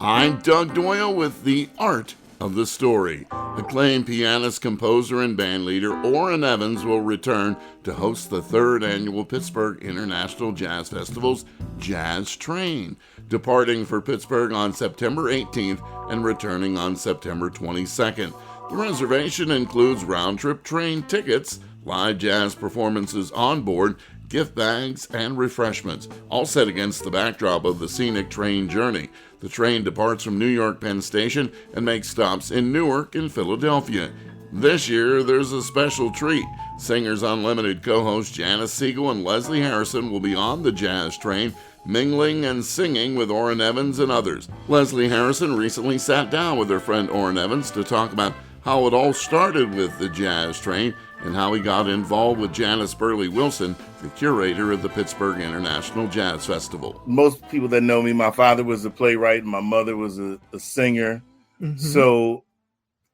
I'm Doug Doyle with The Art of the Story. Acclaimed pianist, composer, and bandleader Orrin Evans will return to host the third annual Pittsburgh International Jazz Festival's Jazz Train, departing for Pittsburgh on September 18th and returning on September 22nd. The reservation includes round-trip train tickets, live jazz performances on board, gift bags, and refreshments, all set against the backdrop of the scenic train journey. The train departs from New York Penn Station and makes stops in Newark and Philadelphia. This year, there's a special treat. Singers Unlimited co-hosts Janice Siegel and Leslie Harrison will be on the Jazz Train, mingling and singing with Orrin Evans and others. Leslie Harrison recently sat down with her friend Orrin Evans to talk about how it all started with the Jazz Train and how he got involved with Janice Burley Wilson, the curator of the Pittsburgh International Jazz Festival. Most people that know me, my father was a playwright and my mother was a singer. Mm-hmm. So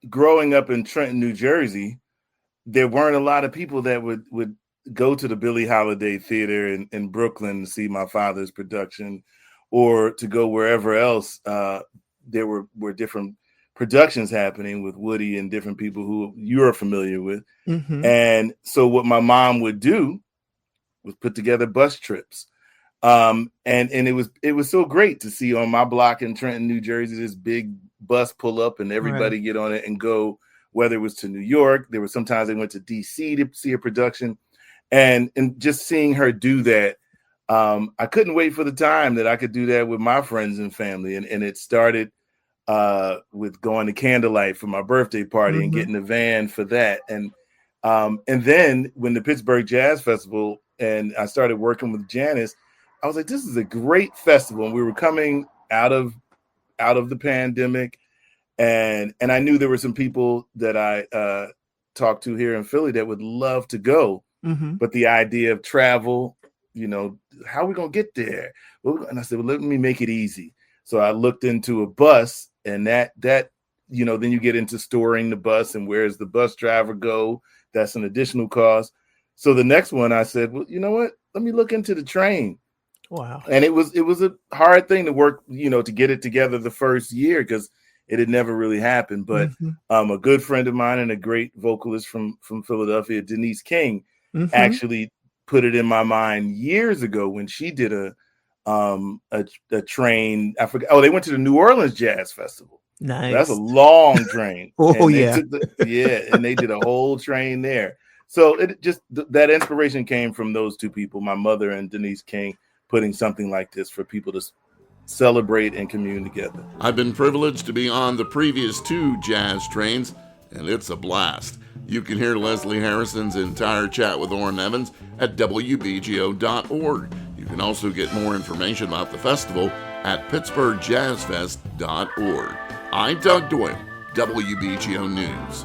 growing up in Trenton, New Jersey, there weren't a lot of people that would go to the Billie Holiday Theater in Brooklyn to see my father's production, or to go wherever else. There were different productions happening with Woody and different people who you're familiar with. Mm-hmm. And so what my mom would do was put together bus trips. And it was so great to see on my block in Trenton, New Jersey, this big bus pull up and everybody get on it and go, whether it was to New York. There were sometimes they went to DC to see a production, and just seeing her do that. I couldn't wait for the time that I could do that with my friends and family. And it started with going to Candlelight for my birthday party and getting a van for that. And then when the Pittsburgh Jazz Festival, and I started working with Janice, I was like, this is a great festival. And we were coming out of the pandemic. And I knew there were some people that I talked to here in Philly that would love to go. Mm-hmm. But the idea of travel, how are we going to get there? And I said, well, let me make it easy. So I looked into a bus, and that then you get into storing the bus and where's the bus driver go. That's an additional cost. So the next one I said, well, you know what? Let me look into the train. Wow. And it was a hard thing to work, to get it together the first year because it had never really happened. But a good friend of mine and a great vocalist from Philadelphia, Denise King, actually put it in my mind years ago when she did a train. I forgot. Oh, they went to the New Orleans Jazz Festival. Nice. That's a long train. And they did a whole train there. So it just that inspiration came from those two people, my mother and Denise King, putting something like this for people to celebrate and commune together. I've been privileged to be on the previous two Jazz Trains, and it's a blast. You can hear Leslie Harrison's entire chat with Orrin Evans at WBGO.org. You can also get more information about the festival at PittsburghJazzFest.org. I'm Doug Doyle, WBGO News.